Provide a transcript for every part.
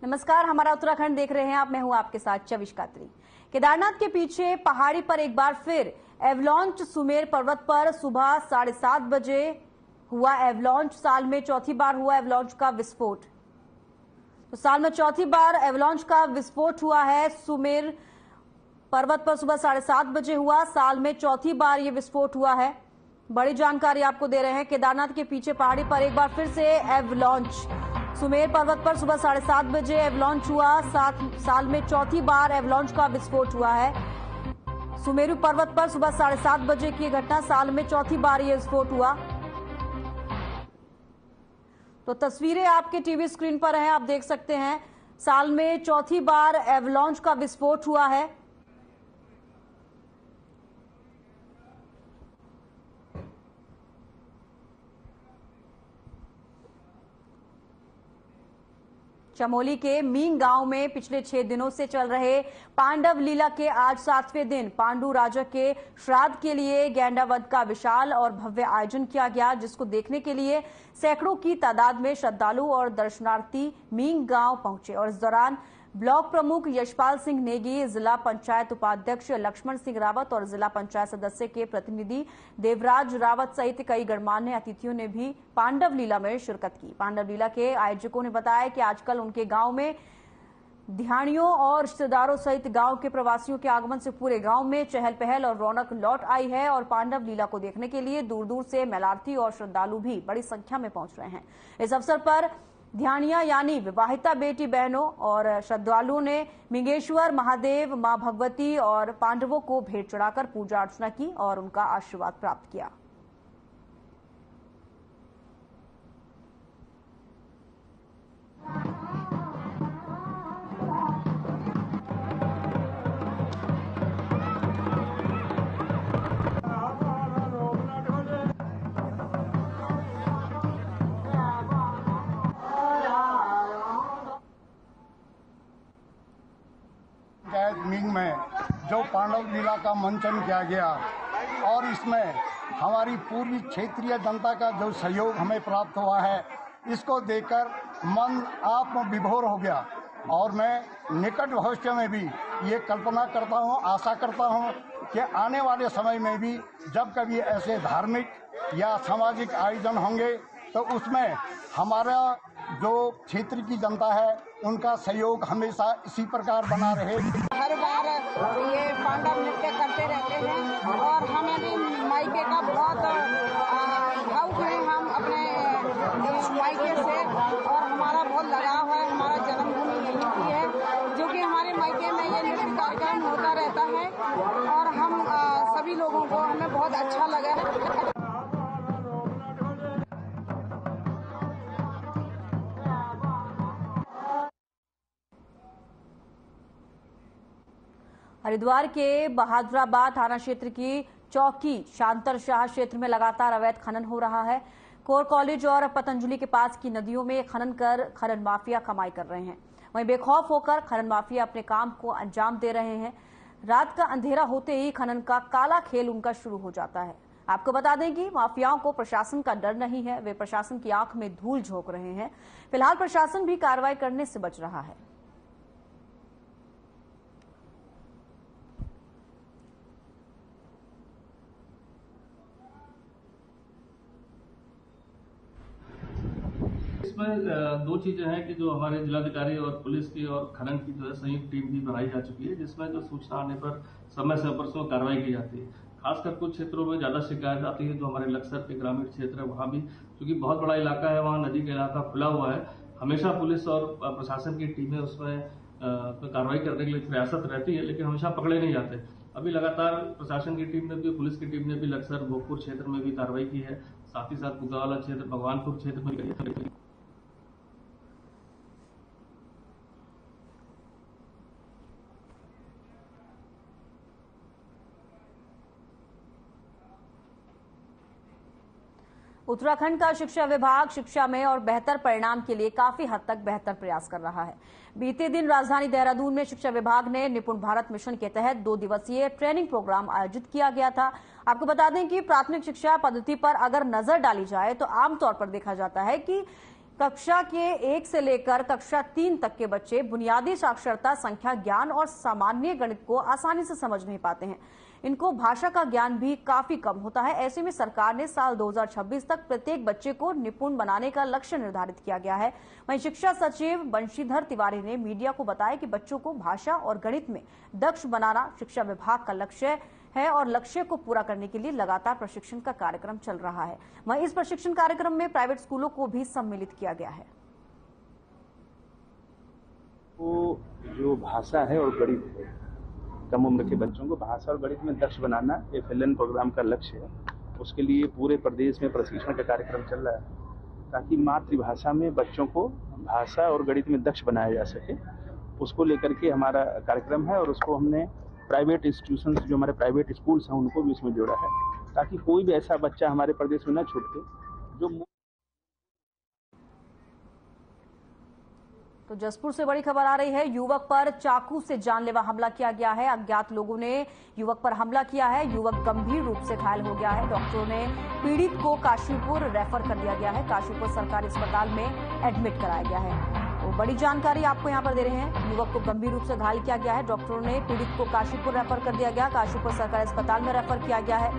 नमस्कार, हमारा उत्तराखंड देख रहे हैं आप। मैं हूं आपके साथ चविश कात्री। केदारनाथ के पीछे पहाड़ी पर एक बार फिर एवलॉन्च। सुमेर पर्वत पर सुबह 7:30 बजे हुआ एवलॉन्च। साल में चौथी बार हुआ एवलॉन्च का विस्फोट। तो साल में चौथी बार एवलॉन्च का विस्फोट हुआ है। सुमेर पर्वत पर सुबह 7:30 बजे हुआ। साल में चौथी बार यह विस्फोट हुआ है। बड़ी जानकारी आपको दे रहे हैं। केदारनाथ के पीछे पहाड़ी पर एक बार फिर से एवलॉन्च। सुमेर पर्वत पर सुबह 7:30 बजे एवलॉन्च हुआ। साल में चौथी बार एवलॉन्च का विस्फोट हुआ है। सुमेरु पर्वत पर सुबह 7:30 बजे की घटना, साल में चौथी बार यह विस्फोट हुआ। तो तस्वीरें आपके टीवी स्क्रीन पर हैं, आप देख सकते हैं। साल में चौथी बार एवलॉन्च का विस्फोट हुआ है। चमोली के मींग गांव में पिछले 6 दिनों से चल रहे पांडव लीला के आज 7वें दिन पांडु राजा के श्राद्ध के लिए गैंडावध का विशाल और भव्य आयोजन किया गया, जिसको देखने के लिए सैकड़ों की तादाद में श्रद्धालु और दर्शनार्थी मींग गांव पहुंचे। और इस दौरान ब्लॉक प्रमुख यशपाल सिंह नेगी, जिला पंचायत उपाध्यक्ष लक्ष्मण सिंह रावत और जिला पंचायत सदस्य के प्रतिनिधि देवराज रावत सहित कई गणमान्य अतिथियों ने भी पांडव लीला में शिरकत की। पांडव लीला के आयोजकों ने बताया कि आजकल उनके गांव में ध्यानियों और रिश्तेदारों सहित गांव के प्रवासियों के आगमन से पूरे गांव में चहल पहल और रौनक लौट आई है। और पांडव लीला को देखने के लिए दूर दूर से मेलार्थी और श्रद्धालु भी बड़ी संख्या में पहुंच रहे हैं। इस अवसर पर ध्यानिया यानी विवाहिता बेटी बहनों और श्रद्धालुओं ने मिंगेश्वर महादेव, मां भगवती और पांडवों को भेंट चढ़ाकर पूजा अर्चना की और उनका आशीर्वाद प्राप्त किया। मींग में जो पांडव लीला का मंचन किया गया और इसमें हमारी पूरी क्षेत्रीय जनता का जो सहयोग हमें प्राप्त हुआ है, इसको देखकर मन आत्म विभोर हो गया। और मैं निकट भविष्य में भी ये कल्पना करता हूँ, आशा करता हूँ कि आने वाले समय में भी जब कभी ऐसे धार्मिक या सामाजिक आयोजन होंगे तो उसमें हमारा जो क्षेत्र की जनता है उनका सहयोग हमेशा इसी प्रकार बना रहे। हर बार ये पांडव नृत्य करते रहते हैं और हमें भी मायके का बहुत भावुक है हम अपने मायके से, और हमारा बहुत लगाव है। हमारा जन्मभूमि यही की है, जो कि हमारे मायके में ये नृत्य कार्यक्रम होता रहता है और हम सभी लोगों को हमें बहुत अच्छा लगा है। हरिद्वार के बहादुराबाद थाना क्षेत्र की चौकी शांतरशाह क्षेत्र में लगातार अवैध खनन हो रहा है। कोर कॉलेज और पतंजलि के पास की नदियों में खनन कर खनन माफिया कमाई कर रहे हैं। वहीं बेखौफ होकर खनन माफिया अपने काम को अंजाम दे रहे हैं। रात का अंधेरा होते ही खनन का काला खेल उनका शुरू हो जाता है। आपको बता दें कि माफियाओं को प्रशासन का डर नहीं है, वे प्रशासन की आंख में धूल झोंक रहे हैं। फिलहाल प्रशासन भी कार्रवाई करने से बच रहा है। इसमें दो चीजें हैं कि जो हमारे जिलाधिकारी और पुलिस की और खनन की जो है संयुक्त टीम भी बनाई जा चुकी है, जिसमें जो सूचना आने पर समय पर उसमें कार्रवाई की जाती है। खासकर कुछ क्षेत्रों में ज्यादा शिकायत आती है, जो हमारे लक्सर के ग्रामीण क्षेत्र है वहाँ भी, क्योंकि बहुत बड़ा इलाका है, वहाँ नदी का इलाका खुला हुआ है। हमेशा पुलिस और प्रशासन की टीमें उसमें कार्रवाई करने के लिए प्रयासरत रहती है, लेकिन हमेशा पकड़े नहीं जाते। अभी लगातार प्रशासन की टीम ने भी, पुलिस की टीम ने भी लक्सर भोगपुर क्षेत्र में भी कार्रवाई की है, साथ ही साथ बुगावाला क्षेत्र, भगवानपुर क्षेत्र में भी। उत्तराखंड का शिक्षा विभाग शिक्षा में और बेहतर परिणाम के लिए काफी हद तक बेहतर प्रयास कर रहा है। बीते दिन राजधानी देहरादून में शिक्षा विभाग ने निपुण भारत मिशन के तहत 2 दिवसीय ट्रेनिंग प्रोग्राम आयोजित किया गया था। आपको बता दें कि प्राथमिक शिक्षा पद्धति पर अगर नजर डाली जाए तो आमतौर पर देखा जाता है कि कक्षा के 1 से लेकर कक्षा 3 तक के बच्चे बुनियादी साक्षरता, संख्या ज्ञान और सामान्य गणित को आसानी से समझ नहीं पाते हैं। इनको भाषा का ज्ञान भी काफी कम होता है। ऐसे में सरकार ने साल 2026 तक प्रत्येक बच्चे को निपुण बनाने का लक्ष्य निर्धारित किया गया है। वहीं शिक्षा सचिव बंशीधर तिवारी ने मीडिया को बताया कि बच्चों को भाषा और गणित में दक्ष बनाना शिक्षा विभाग का लक्ष्य है और लक्ष्य को पूरा करने के लिए लगातार प्रशिक्षण का कार्यक्रम चल रहा है। वहीं इस प्रशिक्षण कार्यक्रम में प्राइवेट स्कूलों को भी सम्मिलित किया गया है। वो जो भाषा है और गणित है, कम उम्र के बच्चों को भाषा और गणित में दक्ष बनाना FLN प्रोग्राम का लक्ष्य है। उसके लिए पूरे प्रदेश में प्रशिक्षण का कार्यक्रम चल रहा है ताकि मातृभाषा में बच्चों को भाषा और गणित में दक्ष बनाया जा सके। उसको लेकर के हमारा कार्यक्रम है और उसको हमने प्राइवेट इंस्टीट्यूशन, जो हमारे प्राइवेट स्कूल्स हैं, उनको भी इसमें जोड़ा है ताकि कोई भी ऐसा बच्चा हमारे प्रदेश में न छूटे जो। तो जसपुर से बड़ी खबर आ रही है। युवक पर चाकू से जानलेवा हमला किया गया है। अज्ञात लोगों ने युवक पर हमला किया है। युवक गंभीर रूप से घायल हो गया है। डॉक्टरों ने पीड़ित को काशीपुर रेफर कर दिया गया है। काशीपुर सरकारी अस्पताल में एडमिट कराया गया है। तो बड़ी जानकारी आपको यहां पर दे रहे हैं। युवक को गंभीर रूप से घायल किया गया है। डॉक्टरों ने पीड़ित को काशीपुर रेफर कर दिया गया। काशीपुर सरकारी अस्पताल में रेफर किया गया है।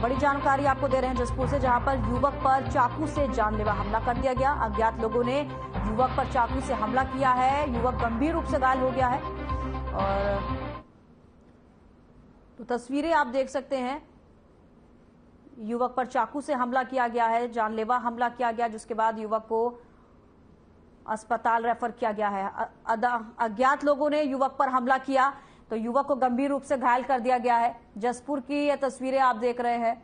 बड़ी जानकारी आपको दे रहे हैं जसपुर से, जहां पर युवक पर चाकू से जानलेवा हमला कर दिया गया। अज्ञात लोगों ने युवक पर चाकू से हमला किया है। युवक गंभीर रूप से घायल हो गया है। और तो तस्वीरें आप देख सकते हैं। युवक पर चाकू से हमला किया गया है, जानलेवा हमला किया गया, जिसके बाद युवक को अस्पताल रेफर किया गया है। अज्ञात लोगों ने युवक पर हमला किया तो युवक को गंभीर रूप से घायल कर दिया गया है। जसपुर की ये तस्वीरें आप देख रहे हैं।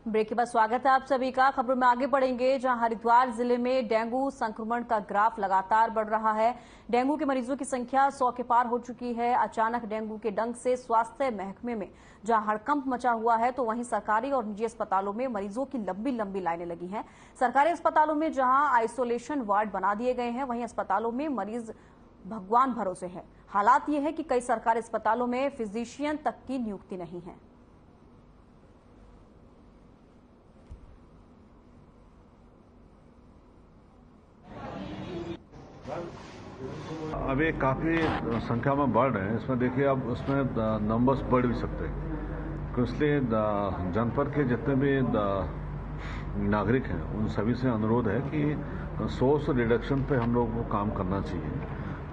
ब्रेक के बाद स्वागत है आप सभी का। खबरों में आगे बढ़ेंगे, जहां हरिद्वार जिले में डेंगू संक्रमण का ग्राफ लगातार बढ़ रहा है। डेंगू के मरीजों की संख्या 100 के पार हो चुकी है। अचानक डेंगू के डंक से स्वास्थ्य महकमे में जहां हड़कंप मचा हुआ है, तो वहीं सरकारी और निजी अस्पतालों में मरीजों की लंबी लंबी लाइनें लगी हैं। सरकारी अस्पतालों में जहां आइसोलेशन वार्ड बना दिए गए हैं, वहीं अस्पतालों में मरीज भगवान भरोसे है। हालात ये है कि कई सरकारी अस्पतालों में फिजिशियन तक की नियुक्ति नहीं है। अभी काफ़ी संख्या में बढ़ रहे हैं। इसमें देखिए, अब उसमें नंबर्स बढ़ भी सकते हैं, इसलिए जनपद के जितने भी नागरिक हैं उन सभी से अनुरोध है कि सोर्स रिडक्शन पे हम लोगों को काम करना चाहिए।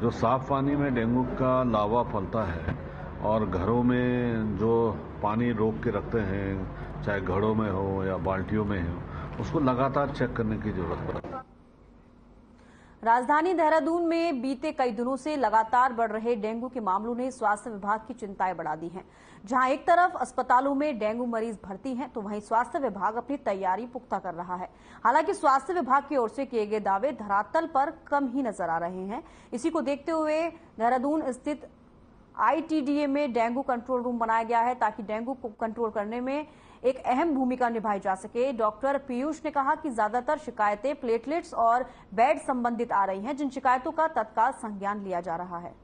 जो साफ पानी में डेंगू का लावा फैलता है और घरों में जो पानी रोक के रखते हैं, चाहे घड़ों में हो या बाल्टियों में हो, उसको लगातार चेक करने की जरूरत पड़ती है। राजधानी देहरादून में बीते कई दिनों से लगातार बढ़ रहे डेंगू के मामलों ने स्वास्थ्य विभाग की चिंताएं बढ़ा दी हैं। जहां एक तरफ अस्पतालों में डेंगू मरीज भर्ती हैं, तो वहीं स्वास्थ्य विभाग अपनी तैयारी पुख्ता कर रहा है। हालांकि स्वास्थ्य विभाग की ओर से किए गए दावे धरातल पर कम ही नजर आ रहे हैं। इसी को देखते हुए देहरादून स्थित ITDA में डेंगू कंट्रोल रूम बनाया गया है, ताकि डेंगू को कंट्रोल करने में एक अहम भूमिका निभाई जा सके। डॉक्टर पीयूष ने कहा कि ज्यादातर शिकायतें प्लेटलेट्स और बेड संबंधित आ रही हैं, जिन शिकायतों का तत्काल संज्ञान लिया जा रहा है।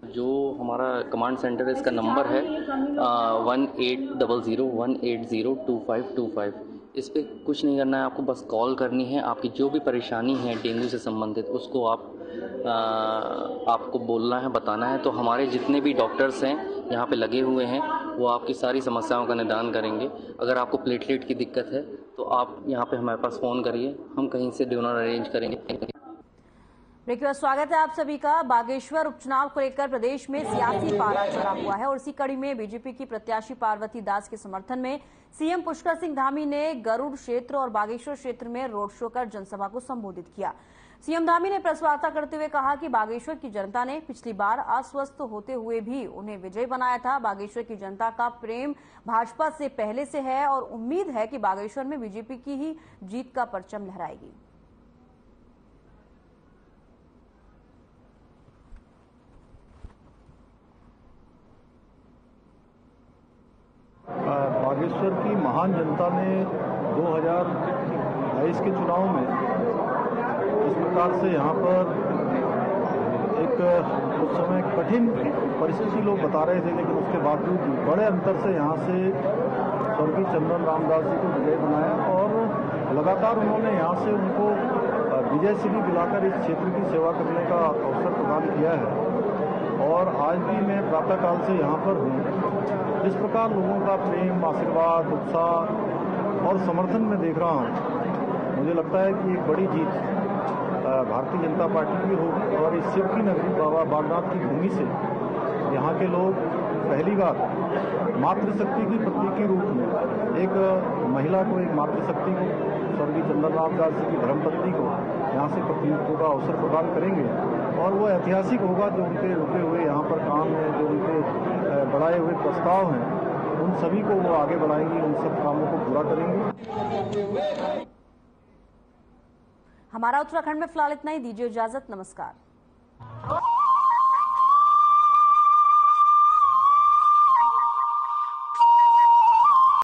जो हमारा कमांड सेंटर है, इसका नंबर है 180018025225। इस पे कुछ नहीं करना है, आपको बस कॉल करनी है। आपकी जो भी परेशानी है डेंगू से संबंधित, उसको आपको बोलना है, बताना है। तो हमारे जितने भी डॉक्टर्स हैं यहाँ पे लगे हुए हैं, वो आपकी सारी समस्याओं का निदान करेंगे। अगर आपको प्लेटलेट की दिक्कत है तो आप यहाँ पे हमारे पास फ़ोन करिए, हम कहीं से डोनर अरेंज करेंगे। ब्रेक के बाद स्वागत है आप सभी का। बागेश्वर उपचुनाव को लेकर प्रदेश में सियासी पारा चढ़ा हुआ है और इसी कड़ी में बीजेपी की प्रत्याशी पार्वती दास के समर्थन में सीएम पुष्कर सिंह धामी ने गरुड़ क्षेत्र और बागेश्वर क्षेत्र में रोड शो कर जनसभा को संबोधित किया। सीएम धामी ने प्रेस वार्ता करते हुए कहा कि बागेश्वर की जनता ने पिछली बार अस्वस्थ होते हुए भी उन्हें विजयी बनाया था। बागेश्वर की जनता का प्रेम भाजपा से पहले से है और उम्मीद है कि बागेश्वर में बीजेपी की ही जीत का परचम लहराएगी। बागेश्वर की महान जनता ने 22 के चुनाव में इस प्रकार से यहाँ पर एक उस समय कठिन परिस्थिति लोग बता रहे थे, लेकिन उसके बावजूद बड़े अंतर से यहाँ से स्वर्गीय चंदन रामदास जी को विजय बनाया और लगातार उन्होंने यहाँ से उनको विजय श्री दिलाकर इस क्षेत्र की सेवा करने का अवसर प्रदान किया है। और आज भी मैं प्रातःकाल से यहाँ पर हूँ। जिस प्रकार लोगों का प्रेम, आशीर्वाद, उत्साह और समर्थन में देख रहा हूँ, मुझे लगता है कि एक बड़ी जीत भारतीय जनता पार्टी की होगी। और इस शिव की नगरी बाबा बागनाथ की भूमि से यहाँ के लोग पहली बार मातृशक्ति की प्रतीक के रूप में एक महिला को, एक मातृशक्ति को, स्वर्गीय चंदन रामदास जी की धर्मपत्नी को यहाँ से प्रतिनिधित्व का अवसर प्रदान करेंगे। और वो ऐतिहासिक होगा जो उनके रुके हुए यहाँ पर काम है, जो उनके बढ़ाए हुए प्रस्ताव हैं, उन सभी को वो आगे बढ़ाएंगे, उन सब कामों को पूरा करेंगे। हमारा उत्तराखंड में फिलहाल इतना ही। दीजिए इजाजत। नमस्कार।